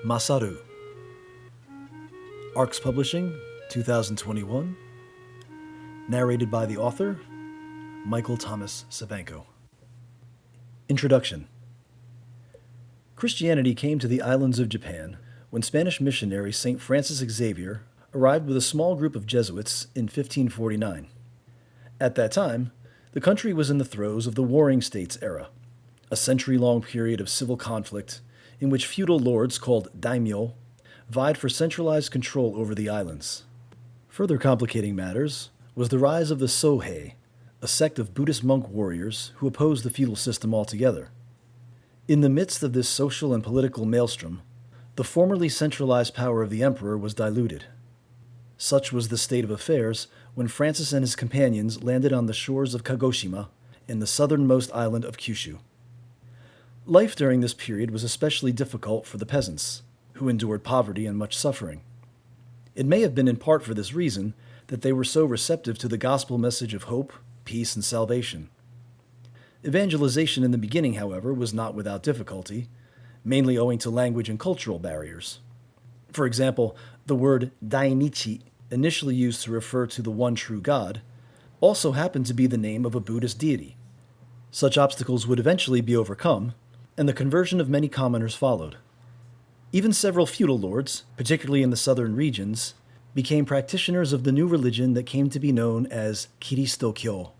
Masaru. Arcs Publishing, 2021. Narrated by the author, Michael Thomas Sabanko. Introduction. Christianity came to the islands of Japan when Spanish missionary St. Francis Xavier arrived with a small group of Jesuits in 1549. At that time, the country was in the throes of the Warring States era, a century-long period of civil conflict in which feudal lords called daimyo vied for centralized control over the islands. Further complicating matters was the rise of the Sohei, a sect of Buddhist monk warriors who opposed the feudal system altogether. In the midst of this social and political maelstrom, the formerly centralized power of the emperor was diluted. Such was the state of affairs when Francis and his companions landed on the shores of Kagoshima in the southernmost island of Kyushu. Life during this period was especially difficult for the peasants, who endured poverty and much suffering. It may have been in part for this reason that they were so receptive to the gospel message of hope, peace, and salvation. Evangelization in the beginning, however, was not without difficulty, mainly owing to language and cultural barriers. For example, the word Dainichi, initially used to refer to the one true God, also happened to be the name of a Buddhist deity. Such obstacles would eventually be overcome, and the conversion of many commoners followed. Even several feudal lords, particularly in the southern regions, became practitioners of the new religion that came to be known as Kiristo-kyo.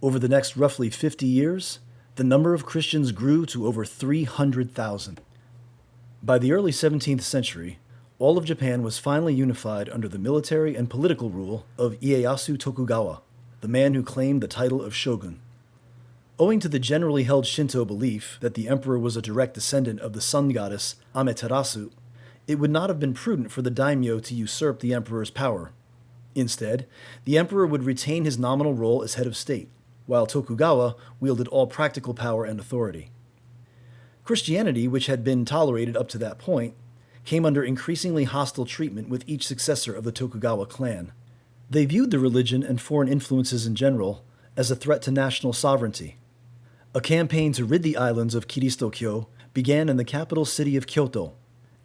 Over the next roughly 50 years, the number of Christians grew to over 300,000. By the early 17th century, all of Japan was finally unified under the military and political rule of Ieyasu Tokugawa, the man who claimed the title of shogun. Owing to the generally held Shinto belief that the emperor was a direct descendant of the sun goddess Amaterasu, it would not have been prudent for the daimyo to usurp the emperor's power. Instead, the emperor would retain his nominal role as head of state, while Tokugawa wielded all practical power and authority. Christianity, which had been tolerated up to that point, came under increasingly hostile treatment with each successor of the Tokugawa clan. They viewed the religion and foreign influences in general as a threat to national sovereignty. A campaign to rid the islands of Kiristo-kyo began in the capital city of Kyoto,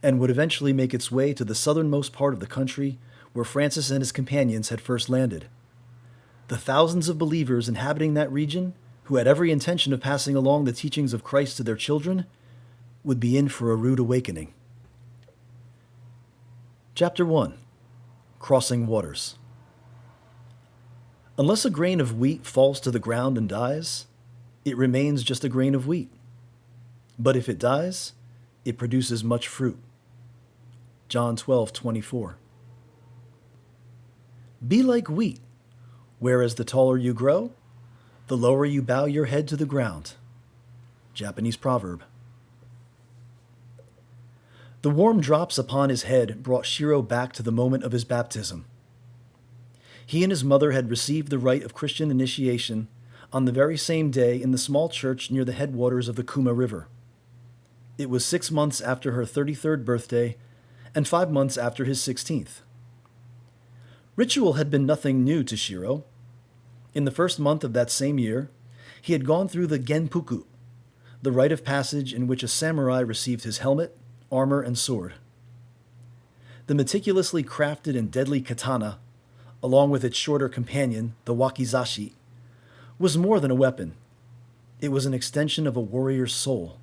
and would eventually make its way to the southernmost part of the country where Francis and his companions had first landed. The thousands of believers inhabiting that region, who had every intention of passing along the teachings of Christ to their children, would be in for a rude awakening. Chapter 1. Crossing Waters. Unless a grain of wheat falls to the ground and dies, it remains just a grain of wheat. But if it dies, it produces much fruit. John 12:24. Be like wheat, whereas the taller you grow, the lower you bow your head to the ground. Japanese proverb. The warm drops upon his head brought Shiro back to the moment of his baptism. He and his mother had received the rite of Christian initiation on the very same day in the small church near the headwaters of the Kuma River. It was 6 months after her 33rd birthday and 5 months after his 16th. Ritual had been nothing new to Shiro. In the first month of that same year, he had gone through the genpuku, the rite of passage in which a samurai received his helmet, armor, and sword. The meticulously crafted and deadly katana, along with its shorter companion, the wakizashi, was more than a weapon. It was an extension of a warrior's soul.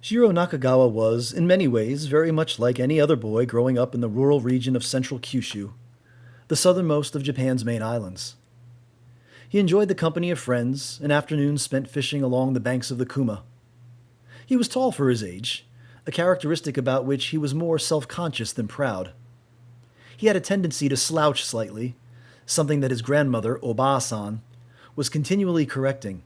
Shiro Nakagawa was, in many ways, very much like any other boy growing up in the rural region of central Kyushu, the southernmost of Japan's main islands. He enjoyed the company of friends and afternoons spent fishing along the banks of the Kuma. He was tall for his age, a characteristic about which he was more self-conscious than proud. He had a tendency to slouch slightly, something that his grandmother, Oba-san, was continually correcting.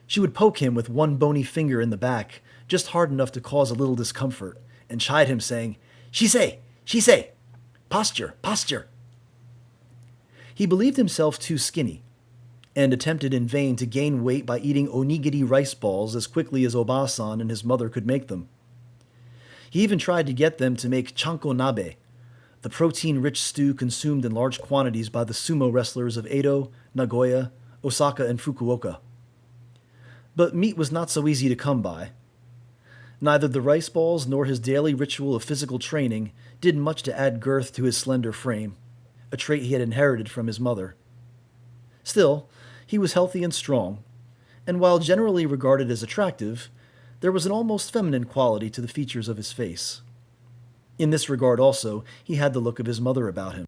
She would poke him with one bony finger in the back, just hard enough to cause a little discomfort, and chide him, saying, "Shisei! Shisei! Posture! Posture!" He believed himself too skinny, and attempted in vain to gain weight by eating onigiri rice balls as quickly as Oba-san and his mother could make them. He even tried to get them to make chanko nabe, the protein-rich stew consumed in large quantities by the sumo wrestlers of Edo, Nagoya, Osaka, and Fukuoka. But meat was not so easy to come by. Neither the rice balls nor his daily ritual of physical training did much to add girth to his slender frame, a trait he had inherited from his mother. Still, he was healthy and strong, and while generally regarded as attractive, there was an almost feminine quality to the features of his face. In this regard also, he had the look of his mother about him.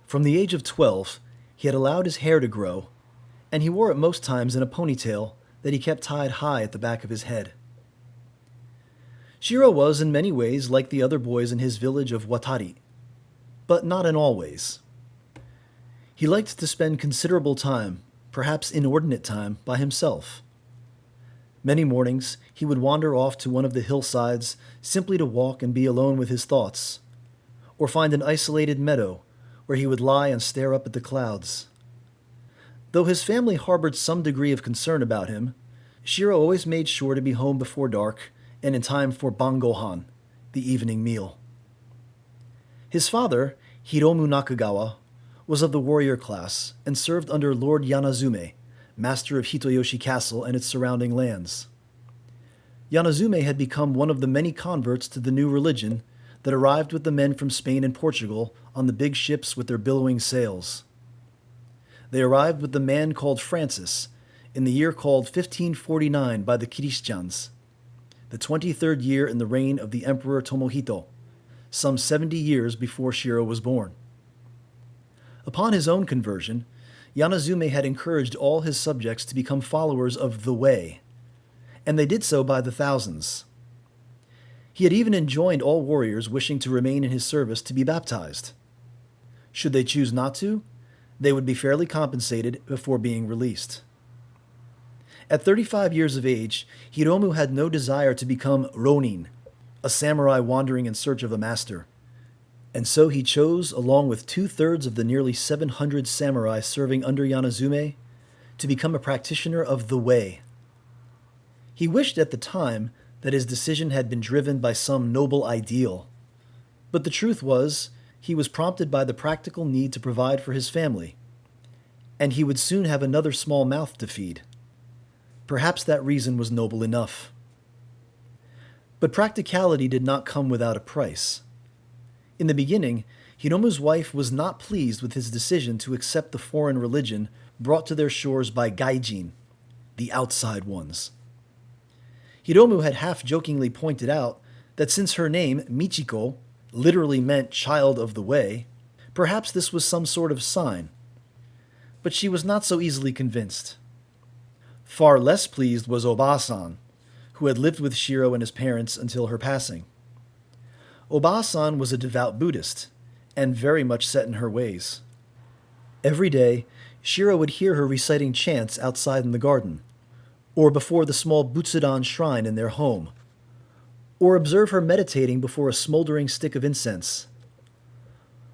From the age of 12, he had allowed his hair to grow, and he wore it most times in a ponytail that he kept tied high at the back of his head. Shiro was, in many ways, like the other boys in his village of Watari, but not in all ways. He liked to spend considerable time, perhaps inordinate time, by himself. Many mornings he would wander off to one of the hillsides simply to walk and be alone with his thoughts, or find an isolated meadow where he would lie and stare up at the clouds. Though his family harbored some degree of concern about him, Shiro always made sure to be home before dark and in time for bangohan, the evening meal. His father, Hiromu Nakagawa, was of the warrior class and served under Lord Yanazume, master of Hitoyoshi Castle and its surrounding lands. Yanazume had become one of the many converts to the new religion that arrived with the men from Spain and Portugal on the big ships with their billowing sails. They arrived with the man called Francis in the year called 1549 by the Christians, the 23rd year in the reign of the Emperor Tomohito, some 70 years before Shiro was born. Upon his own conversion, Yanazume had encouraged all his subjects to become followers of the Way, and they did so by the thousands. He had even enjoined all warriors wishing to remain in his service to be baptized. Should they choose not to, they would be fairly compensated before being released. At 35 years of age, Hiromu had no desire to become Ronin, a samurai wandering in search of a master, and so he chose, along with 2/3 of the nearly 700 samurai serving under Yanazume, to become a practitioner of the Way. He wished at the time that his decision had been driven by some noble ideal, but the truth was he was prompted by the practical need to provide for his family, and he would soon have another small mouth to feed. Perhaps that reason was noble enough. But practicality did not come without a price. In the beginning, Hiromu's wife was not pleased with his decision to accept the foreign religion brought to their shores by gaijin, the outside ones. Hiromu had half-jokingly pointed out that since her name, Michiko, literally meant child of the way, perhaps this was some sort of sign. But she was not so easily convinced. Far less pleased was Oba-san, who had lived with Shiro and his parents until her passing. Oba-san was a devout Buddhist, and very much set in her ways. Every day, Shiro would hear her reciting chants outside in the garden, or before the small Butsudan shrine in their home, or observe her meditating before a smoldering stick of incense.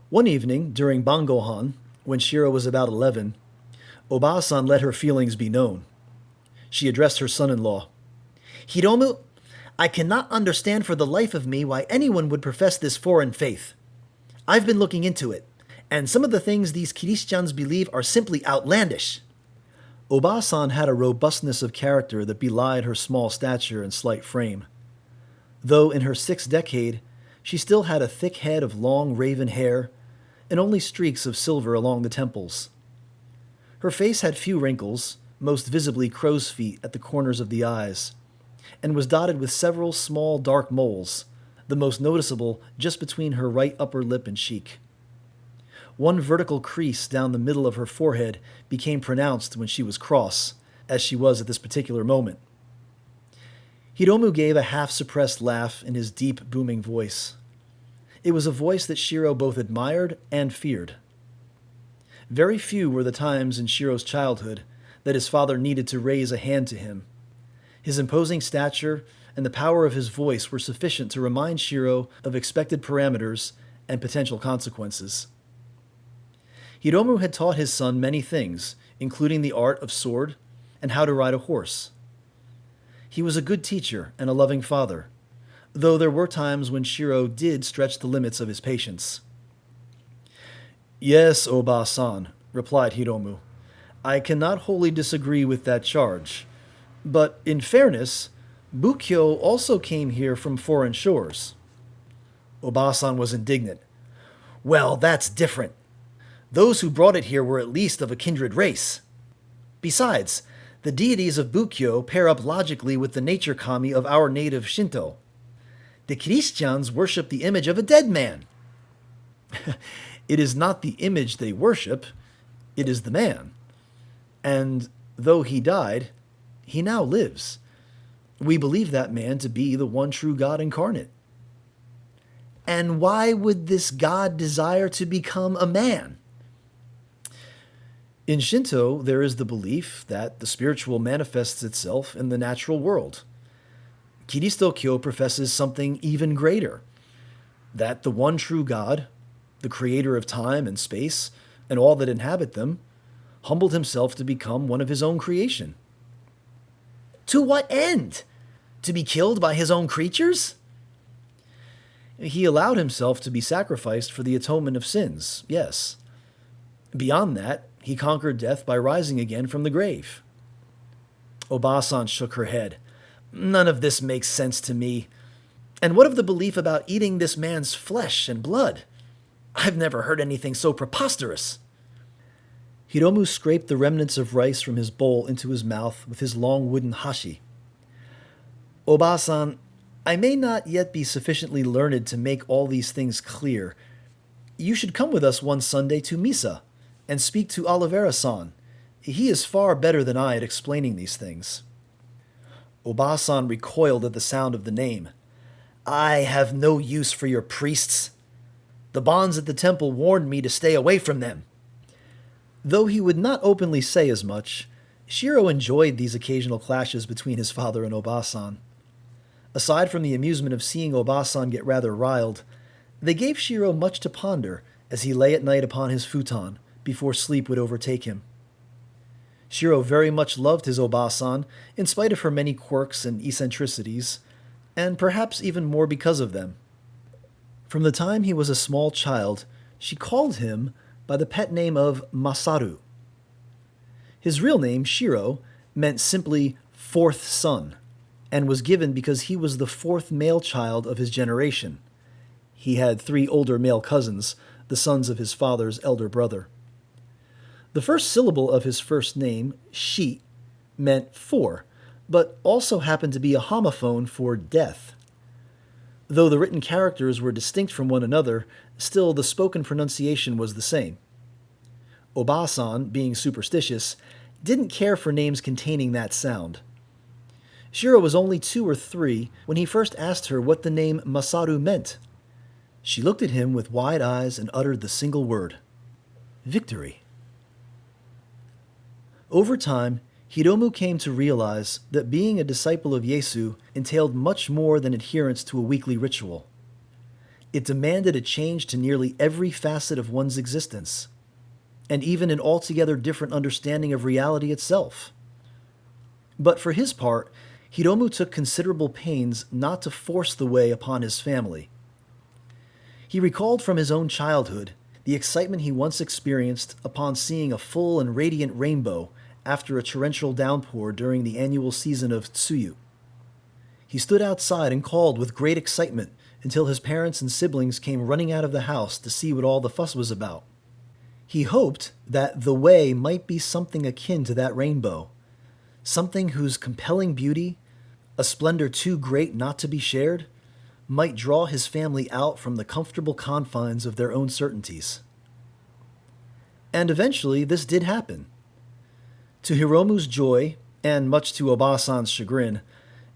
One evening, during bangohan, when Shiro was about 11, Oba-san let her feelings be known. She addressed her son-in-law. "Hiromu, I cannot understand for the life of me why anyone would profess this foreign faith. I've been looking into it, and some of the things these Christians believe are simply outlandish." Oba-san had a robustness of character that belied her small stature and slight frame. Though in her 6th decade, she still had a thick head of long raven hair and only streaks of silver along the temples. Her face had few wrinkles, most visibly crow's feet at the corners of the eyes, and was dotted with several small dark moles, the most noticeable just between her right upper lip and cheek. One vertical crease down the middle of her forehead became pronounced when she was cross, as she was at this particular moment. Hiromu gave a half-suppressed laugh in his deep, booming voice. It was a voice that Shiro both admired and feared. Very few were the times in Shiro's childhood that his father needed to raise a hand to him. His imposing stature and the power of his voice were sufficient to remind Shiro of expected parameters and potential consequences. Hiromu had taught his son many things, including the art of sword and how to ride a horse. He was a good teacher and a loving father, though there were times when Shiro did stretch the limits of his patience. "Yes, Oba-san," replied Hiromu. "I cannot wholly disagree with that charge. But in fairness, Bukkyo also came here from foreign shores. Obasan was indignant. Well, that's different. Those who brought it here were at least of a kindred race. Besides, the deities of Bukkyo pair up logically with the nature kami of our native Shinto. The Christians worship the image of a dead man. It is not the image they worship, it is the man. And though he died, he now lives. We believe that man to be the one true God incarnate. And why would this God desire to become a man? In Shinto, there is the belief that the spiritual manifests itself in the natural world. Kiristo-kyo professes something even greater, that the one true God, the creator of time and space, and all that inhabit them, humbled himself to become one of his own creation. To what end? To be killed by his own creatures? He allowed himself to be sacrificed for the atonement of sins, yes. Beyond that, he conquered death by rising again from the grave. Obasan shook her head. None of this makes sense to me. And what of the belief about eating this man's flesh and blood? I've never heard anything so preposterous. Hiromu scraped the remnants of rice from his bowl into his mouth with his long wooden hashi. Obasan, I may not yet be sufficiently learned to make all these things clear. You should come with us one Sunday to Misa and speak to Oliveira-san. He is far better than I at explaining these things. Obasan recoiled at the sound of the name. I have no use for your priests. The bonds at the temple warned me to stay away from them. Though he would not openly say as much, Shiro enjoyed these occasional clashes between his father and Obasan. Aside from the amusement of seeing Obasan get rather riled, they gave Shiro much to ponder as he lay at night upon his futon before sleep would overtake him. Shiro very much loved his Obasan in spite of her many quirks and eccentricities, and perhaps even more because of them. From the time he was a small child, she called him by the pet name of Masaru. His real name, Shiro, meant simply fourth son, and was given because he was the fourth male child of his generation. He had 3 older male cousins, the sons of his father's elder brother. The first syllable of his first name, Shi, meant 4, but also happened to be a homophone for death. Though the written characters were distinct from one another, still the spoken pronunciation was the same. Obasan, being superstitious, didn't care for names containing that sound. Shiro was only 2 or 3 when he first asked her what the name Masaru meant. She looked at him with wide eyes and uttered the single word, victory. Over time, Hiromu came to realize that being a disciple of Yesu entailed much more than adherence to a weekly ritual. It demanded a change to nearly every facet of one's existence, and even an altogether different understanding of reality itself. But for his part, Hiromu took considerable pains not to force the way upon his family. He recalled from his own childhood the excitement he once experienced upon seeing a full and radiant rainbow after a torrential downpour during the annual season of Tsuyu. He stood outside and called with great excitement until his parents and siblings came running out of the house to see what all the fuss was about. He hoped that the way might be something akin to that rainbow, something whose compelling beauty, a splendor too great not to be shared, might draw his family out from the comfortable confines of their own certainties. And eventually this did happen. To Hiromu's joy, and much to Obasan's chagrin,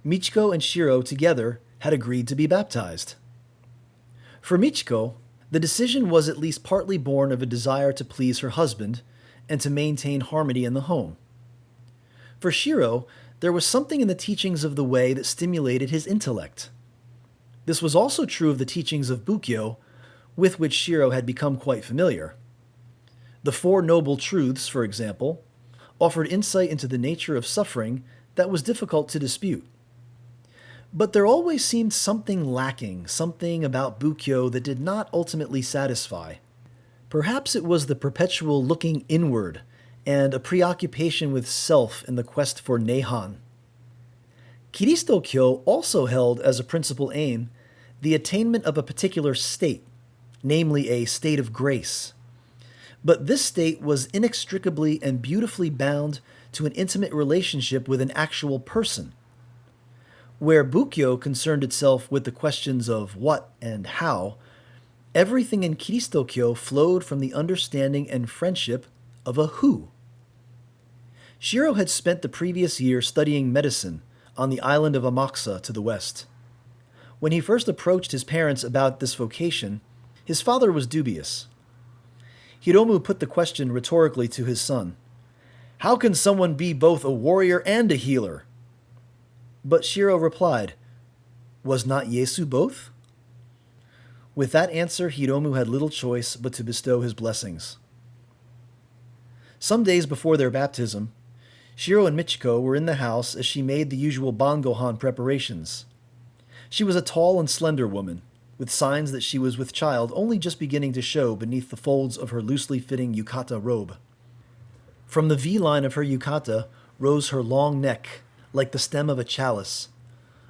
Michiko and Shiro together had agreed to be baptized. For Michiko, the decision was at least partly born of a desire to please her husband and to maintain harmony in the home. For Shiro, there was something in the teachings of the way that stimulated his intellect. This was also true of the teachings of Bukkyo, with which Shiro had become quite familiar. The Four Noble Truths, for example, offered insight into the nature of suffering that was difficult to dispute. But there always seemed something lacking, something about Bukkyo that did not ultimately satisfy. Perhaps it was the perpetual looking inward and a preoccupation with self in the quest for Neihan. Kiristo-kyo also held as a principal aim the attainment of a particular state, namely a state of grace. But this state was inextricably and beautifully bound to an intimate relationship with an actual person. Where Bukkyo concerned itself with the questions of what and how, everything in Kiristo-kyo flowed from the understanding and friendship of a who. Shiro had spent the previous year studying medicine on the island of Amakusa to the west. When he first approached his parents about this vocation, his father was dubious. Hiromu put the question rhetorically to his son, "How can someone be both a warrior and a healer?" But Shiro replied, "Was not Yesu both?" With that answer, Hiromu had little choice but to bestow his blessings. Some days before their baptism, Shiro and Michiko were in the house as she made the usual bangohan preparations. She was a tall and slender woman, with signs that she was with child only just beginning to show beneath the folds of her loosely fitting yukata robe. From the V-line of her yukata rose her long neck, like the stem of a chalice,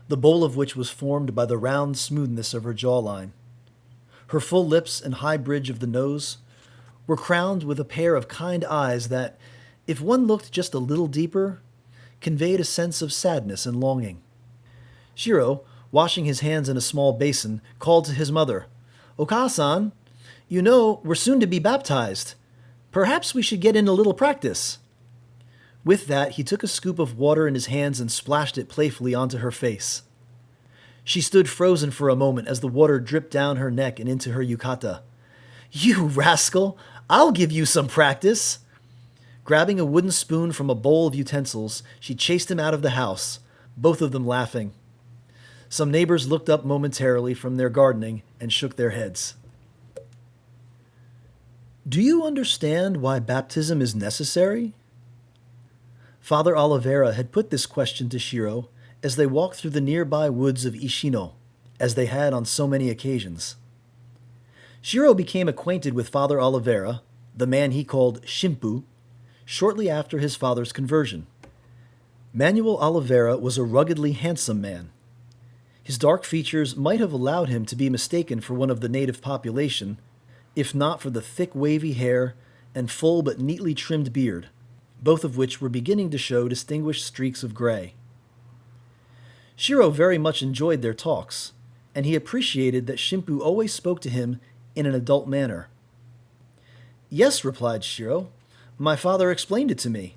the bowl of which was formed by the round smoothness of her jawline. Her full lips and high bridge of the nose were crowned with a pair of kind eyes that, if one looked just a little deeper, conveyed a sense of sadness and longing. Shiro, washing his hands in a small basin, called to his mother, "Oka-san, you know we're soon to be baptized. Perhaps we should get in a little practice." With that, he took a scoop of water in his hands and splashed it playfully onto her face. She stood frozen for a moment as the water dripped down her neck and into her yukata. "You rascal! I'll give you some practice!" Grabbing a wooden spoon from a bowl of utensils, she chased him out of the house, both of them laughing. Some neighbors looked up momentarily from their gardening and shook their heads. "Do you understand why baptism is necessary?" Father Oliveira had put this question to Shiro as they walked through the nearby woods of Ishino, as they had on so many occasions. Shiro became acquainted with Father Oliveira, the man he called Shimpu, shortly after his father's conversion. Manuel Oliveira was a ruggedly handsome man. His dark features might have allowed him to be mistaken for one of the native population, if not for the thick wavy hair and full but neatly trimmed beard, both of which were beginning to show distinguished streaks of gray. Shiro very much enjoyed their talks, and he appreciated that Shimpu always spoke to him in an adult manner. "Yes," replied Shiro, "my father explained it to me."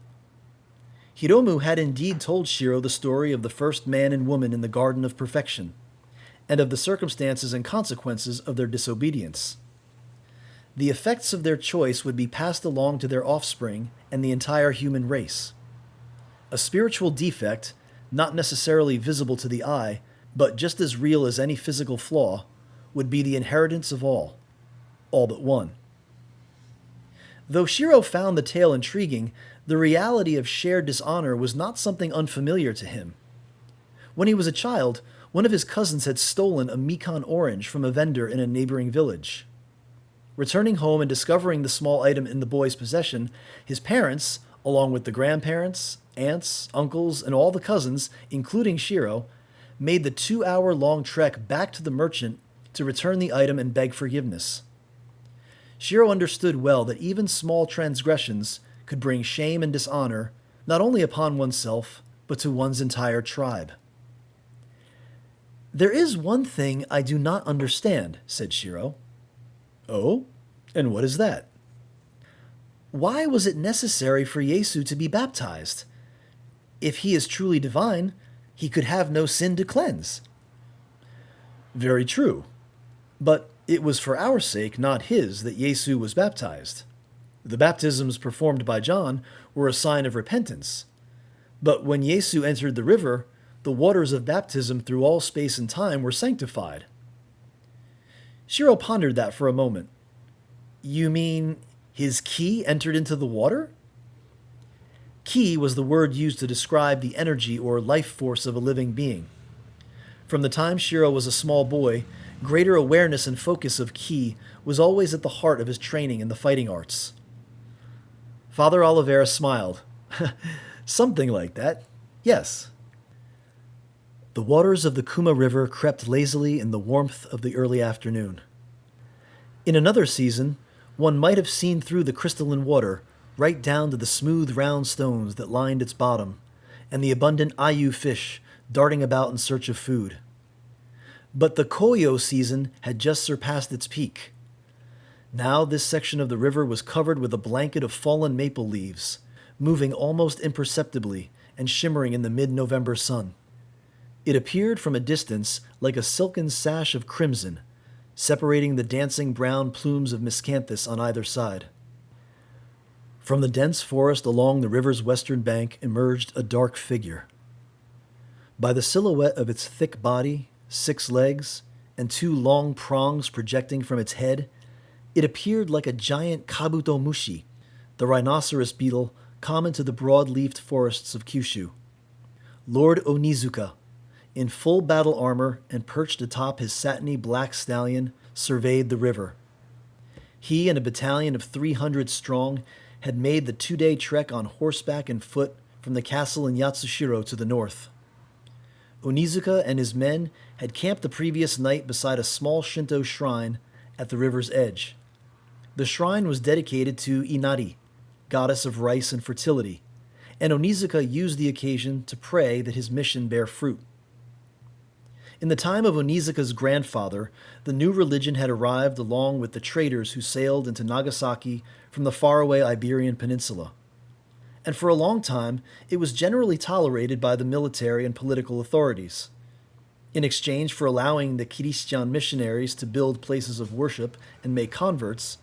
Hiromu had indeed told Shiro the story of the first man and woman in the Garden of Perfection, and of the circumstances and consequences of their disobedience. The effects of their choice would be passed along to their offspring and the entire human race. A spiritual defect, not necessarily visible to the eye, but just as real as any physical flaw, would be the inheritance of all but one. Though Shiro found the tale intriguing, the reality of shared dishonor was not something unfamiliar to him. When he was a child, one of his cousins had stolen a Mikan orange from a vendor in a neighboring village. Returning home and discovering the small item in the boy's possession, his parents, along with the grandparents, aunts, uncles, and all the cousins, including Shiro, made the 2-hour-long trek back to the merchant to return the item and beg forgiveness. Shiro understood well that even small transgressions could bring shame and dishonor not only upon oneself, but to one's entire tribe. "There is one thing I do not understand," said Shiro. "Oh? And what is that?" "Why was it necessary for Yesu to be baptized? If he is truly divine, he could have no sin to cleanse." "Very true. But it was for our sake, not his, that Yesu was baptized. The baptisms performed by John were a sign of repentance. But when Yesu entered the river, the waters of baptism through all space and time were sanctified." Shiro pondered that for a moment. "You mean his ki entered into the water?" Ki was the word used to describe the energy or life force of a living being. From the time Shiro was a small boy, greater awareness and focus of ki was always at the heart of his training in the fighting arts. Father Oliveira smiled. "Something like that, yes." The waters of the Kuma River crept lazily in the warmth of the early afternoon. In another season, one might have seen through the crystalline water right down to the smooth round stones that lined its bottom, and the abundant ayu fish darting about in search of food. But the Koyo season had just surpassed its peak. Now this section of the river was covered with a blanket of fallen maple leaves, moving almost imperceptibly and shimmering in the mid-November sun. It appeared from a distance like a silken sash of crimson, separating the dancing brown plumes of miscanthus on either side. From the dense forest along the river's western bank emerged a dark figure. By the silhouette of its thick body, 6 legs, and 2 long prongs projecting from its head, it appeared like a giant kabutomushi, the rhinoceros beetle common to the broad-leafed forests of Kyushu. Lord Onizuka, in full battle armor and perched atop his satiny black stallion, surveyed the river. He and a battalion of 300 strong had made the 2-day trek on horseback and foot from the castle in Yatsushiro to the north. Onizuka and his men had camped the previous night beside a small Shinto shrine at the river's edge. The shrine was dedicated to Inari, goddess of rice and fertility, and Onizuka used the occasion to pray that his mission bear fruit. In the time of Onizuka's grandfather, the new religion had arrived along with the traders who sailed into Nagasaki from the faraway Iberian Peninsula. And for a long time, it was generally tolerated by the military and political authorities. In exchange for allowing the Christian missionaries to build places of worship and make converts,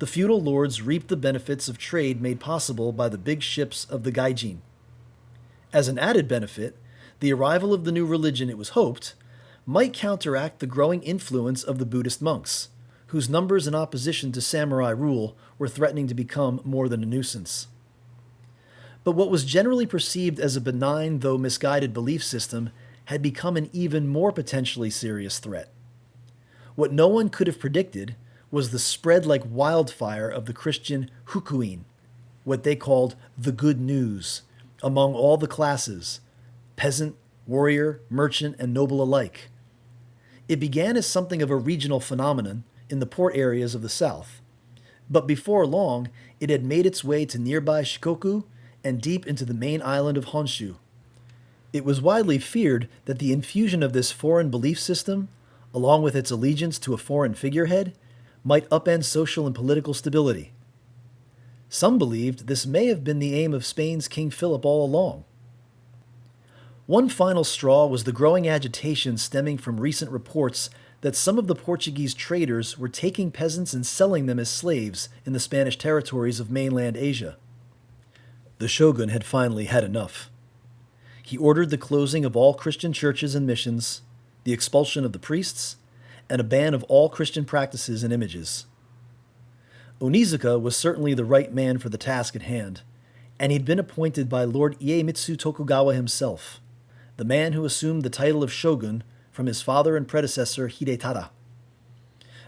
the feudal lords reaped the benefits of trade made possible by the big ships of the Gaijin. As an added benefit, the arrival of the new religion, it was hoped, might counteract the growing influence of the Buddhist monks, whose numbers in opposition to samurai rule were threatening to become more than a nuisance. But what was generally perceived as a benign though misguided belief system had become an even more potentially serious threat. What no one could have predicted was the spread like wildfire of the Christian hukuin, what they called the good news, among all the classes, peasant, warrior, merchant, and noble alike. It began as something of a regional phenomenon in the port areas of the south, but before long it had made its way to nearby Shikoku and deep into the main island of Honshu. It was widely feared that the infusion of this foreign belief system, along with its allegiance to a foreign figurehead, might upend social and political stability. Some believed this may have been the aim of Spain's King Philip all along. One final straw was the growing agitation stemming from recent reports that some of the Portuguese traders were taking peasants and selling them as slaves in the Spanish territories of mainland Asia. The shogun had finally had enough. He ordered the closing of all Christian churches and missions, the expulsion of the priests, and a ban of all Christian practices and images. Onizuka was certainly the right man for the task at hand, and he'd been appointed by Lord Iemitsu Tokugawa himself, the man who assumed the title of shogun from his father and predecessor Hidetada.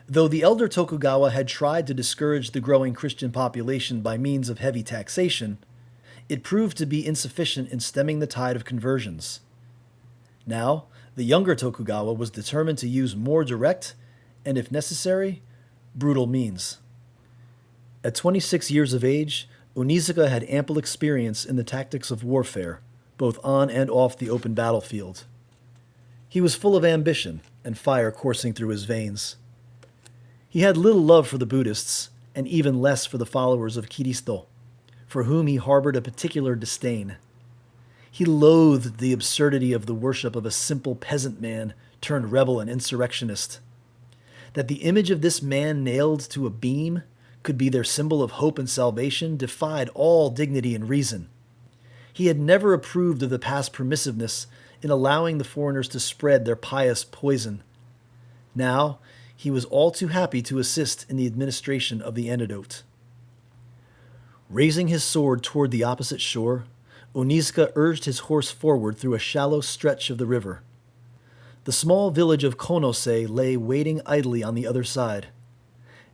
Though the elder Tokugawa had tried to discourage the growing Christian population by means of heavy taxation, it proved to be insufficient in stemming the tide of conversions. Now, the younger Tokugawa was determined to use more direct, and if necessary, brutal means. At 26 years of age, Onizuka had ample experience in the tactics of warfare, both on and off the open battlefield. He was full of ambition and fire coursing through his veins. He had little love for the Buddhists, and even less for the followers of Kiristo, for whom he harbored a particular disdain. He loathed the absurdity of the worship of a simple peasant man turned rebel and insurrectionist. That the image of this man nailed to a beam could be their symbol of hope and salvation defied all dignity and reason. He had never approved of the past permissiveness in allowing the foreigners to spread their pious poison. Now, he was all too happy to assist in the administration of the antidote. Raising his sword toward the opposite shore, Onizuka urged his horse forward through a shallow stretch of the river. The small village of Konose lay waiting idly on the other side.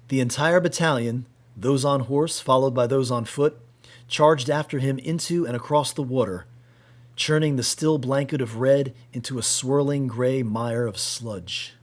The entire battalion, those on horse followed by those on foot, charged after him into and across the water, churning the still blanket of red into a swirling gray mire of sludge.